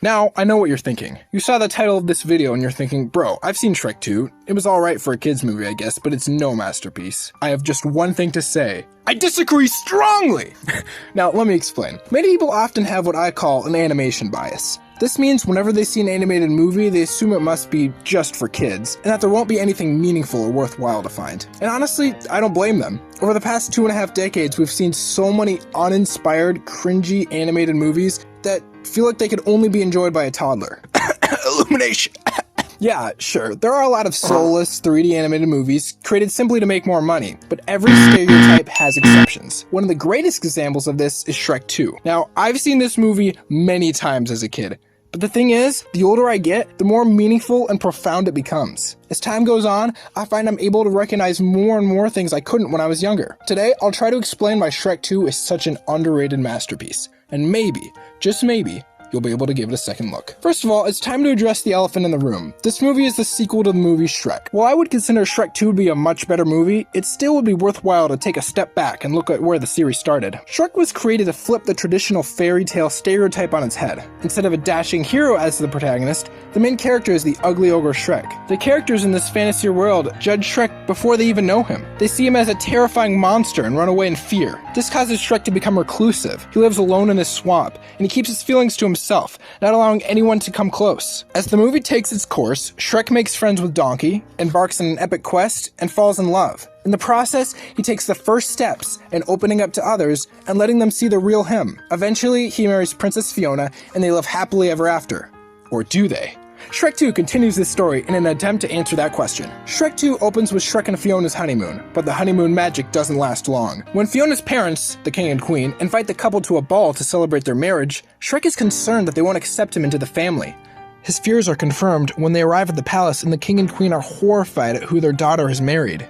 Now, I know what you're thinking. You saw the title of this video and you're thinking, bro, I've seen Shrek 2. It was alright for a kid's movie, I guess, but it's no masterpiece. I have just one thing to say. I disagree strongly! Now, let me explain. Many people often have what I call an animation bias. This means whenever they see an animated movie, they assume it must be just for kids, and that there won't be anything meaningful or worthwhile to find. And honestly, I don't blame them. Over the past 2.5 decades, we've seen so many uninspired, cringy animated movies that feel like they could only be enjoyed by a toddler. Illumination! Yeah, sure, there are a lot of soulless 3D animated movies created simply to make more money, but every stereotype has exceptions. One of the greatest examples of this is Shrek 2. Now, I've seen this movie many times as a kid, but the thing is, the older I get, the more meaningful and profound it becomes. As time goes on, I find I'm able to recognize more and more things I couldn't when I was younger. Today, I'll try to explain why Shrek 2 is such an underrated masterpiece, and maybe, just maybe, you'll be able to give it a second look. First of all, it's time to address the elephant in the room. This movie is the sequel to the movie Shrek. While I would consider Shrek 2 to be a much better movie, it still would be worthwhile to take a step back and look at where the series started. Shrek was created to flip the traditional fairy tale stereotype on its head. Instead of a dashing hero as the protagonist, the main character is the ugly ogre Shrek. The characters in this fantasy world judge Shrek before they even know him. They see him as a terrifying monster and run away in fear. This causes Shrek to become reclusive. He lives alone in his swamp, and he keeps his feelings to himself, not allowing anyone to come close. As the movie takes its course, Shrek makes friends with Donkey, embarks on an epic quest, and falls in love. In the process, he takes the first steps in opening up to others and letting them see the real him. Eventually, he marries Princess Fiona, and they live happily ever after. Or do they? Shrek 2 continues this story in an attempt to answer that question. Shrek 2 opens with Shrek and Fiona's honeymoon, but the honeymoon magic doesn't last long. When Fiona's parents, the king and queen, invite the couple to a ball to celebrate their marriage, Shrek is concerned that they won't accept him into the family. His fears are confirmed when they arrive at the palace and the king and queen are horrified at who their daughter has married.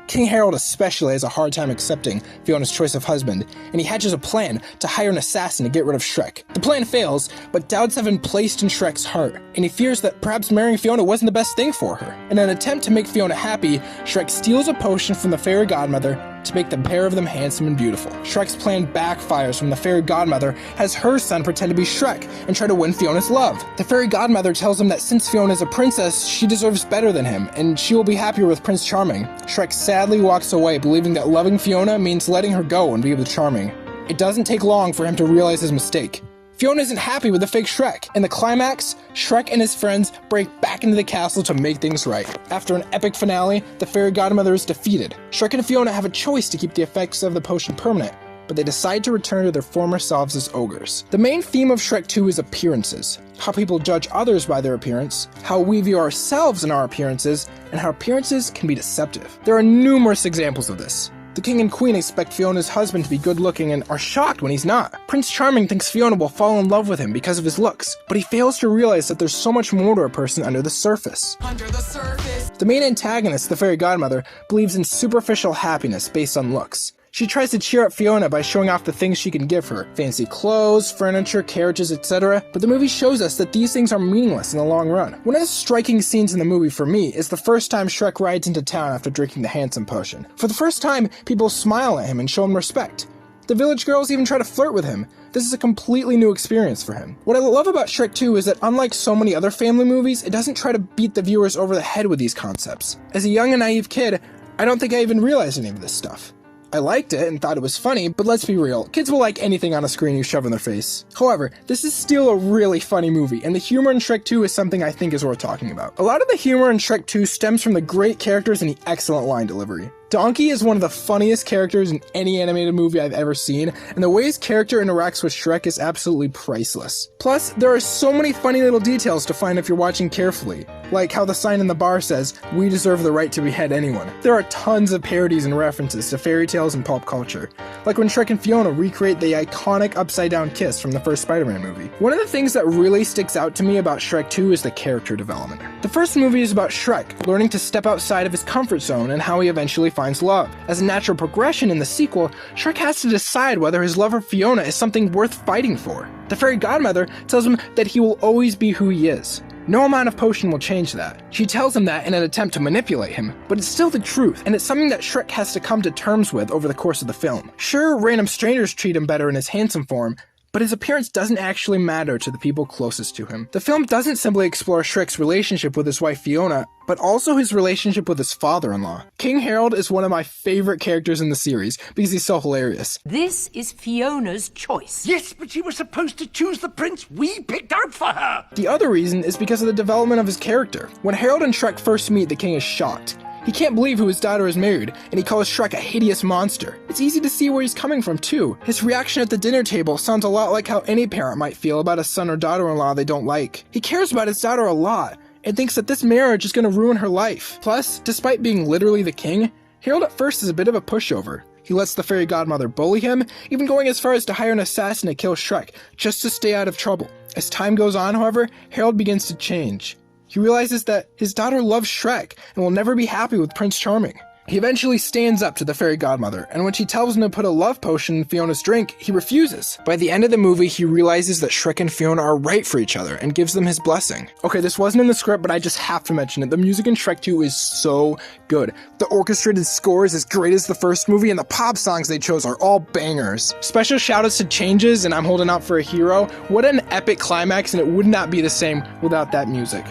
King Harold especially has a hard time accepting Fiona's choice of husband, and he hatches a plan to hire an assassin to get rid of Shrek. The plan fails, but doubts have been placed in Shrek's heart, and he fears that perhaps marrying Fiona wasn't the best thing for her. In an attempt to make Fiona happy, Shrek steals a potion from the fairy godmother to make the pair of them handsome and beautiful. Shrek's plan backfires when the fairy godmother has her son pretend to be Shrek and try to win Fiona's love. The fairy godmother tells him that since Fiona is a princess, she deserves better than him, and she will be happier with Prince Charming. Shrek sadly walks away, believing that loving Fiona means letting her go and be with Charming. It doesn't take long for him to realize his mistake. Fiona isn't happy with the fake Shrek. In the climax, Shrek and his friends break back into the castle to make things right. After an epic finale, the fairy godmother is defeated. Shrek and Fiona have a choice to keep the effects of the potion permanent, but they decide to return to their former selves as ogres. The main theme of Shrek 2 is appearances. How people judge others by their appearance, how we view ourselves in our appearances, and how appearances can be deceptive. There are numerous examples of this. The king and queen expect Fiona's husband to be good-looking and are shocked when he's not. Prince Charming thinks Fiona will fall in love with him because of his looks, but he fails to realize that there's so much more to a person under the surface. The main antagonist, the fairy godmother, believes in superficial happiness based on looks. She tries to cheer up Fiona by showing off the things she can give her, fancy clothes, furniture, carriages, etc. But the movie shows us that these things are meaningless in the long run. One of the striking scenes in the movie for me is the first time Shrek rides into town after drinking the handsome potion. For the first time, people smile at him and show him respect. The village girls even try to flirt with him. This is a completely new experience for him. What I love about Shrek 2 is that unlike so many other family movies, it doesn't try to beat the viewers over the head with these concepts. As a young and naive kid, I don't think I even realized any of this stuff. I liked it and thought it was funny, but let's be real, kids will like anything on a screen you shove in their face. However, this is still a really funny movie, and the humor in Shrek 2 is something I think is worth talking about. A lot of the humor in Shrek 2 stems from the great characters and the excellent line delivery. Donkey is one of the funniest characters in any animated movie I've ever seen, and the way his character interacts with Shrek is absolutely priceless. Plus, there are so many funny little details to find if you're watching carefully, like how the sign in the bar says, "We deserve the right to behead anyone." There are tons of parodies and references to fairy tales and pop culture, like when Shrek and Fiona recreate the iconic upside-down kiss from the first Spider-Man movie. One of the things that really sticks out to me about Shrek 2 is the character development. The first movie is about Shrek learning to step outside of his comfort zone and how he eventually finds love. As a natural progression in the sequel, Shrek has to decide whether his love for Fiona is something worth fighting for. The fairy godmother tells him that he will always be who he is. No amount of potion will change that. She tells him that in an attempt to manipulate him, but it's still the truth, and it's something that Shrek has to come to terms with over the course of the film. Sure, random strangers treat him better in his handsome form, but his appearance doesn't actually matter to the people closest to him. The film doesn't simply explore Shrek's relationship with his wife Fiona, but also his relationship with his father-in-law. King Harold is one of my favorite characters in the series because he's so hilarious. This is Fiona's choice. Yes, but she was supposed to choose the prince we picked out for her. The other reason is because of the development of his character. When Harold and Shrek first meet, the king is shocked. He can't believe who his daughter is married, and he calls Shrek a hideous monster. It's easy to see where he's coming from too. His reaction at the dinner table sounds a lot like how any parent might feel about a son or daughter-in-law they don't like. He cares about his daughter a lot, and thinks that this marriage is going to ruin her life. Plus, despite being literally the king, Harold at first is a bit of a pushover. He lets the fairy godmother bully him, even going as far as to hire an assassin to kill Shrek, just to stay out of trouble. As time goes on, however, Harold begins to change. He realizes that his daughter loves Shrek and will never be happy with Prince Charming. He eventually stands up to the fairy godmother, and when she tells him to put a love potion in Fiona's drink, he refuses. By the end of the movie, he realizes that Shrek and Fiona are right for each other and gives them his blessing. Okay, this wasn't in the script, but I just have to mention it. The music in Shrek 2 is so good. The orchestrated score is as great as the first movie, and the pop songs they chose are all bangers. Special shoutouts to Changes and I'm Holding Out for a Hero. What an epic climax, and it would not be the same without that music.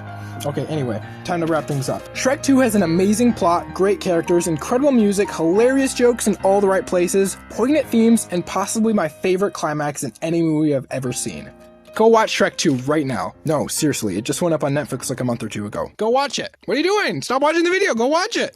Okay, anyway, time to wrap things up. Shrek 2 has an amazing plot, great characters, incredible music, hilarious jokes in all the right places, poignant themes, and possibly my favorite climax in any movie I've ever seen. Go watch Shrek 2 right now. No, seriously, it just went up on Netflix like a month or two ago. Go watch it. What are you doing? Stop watching the video. Go watch it.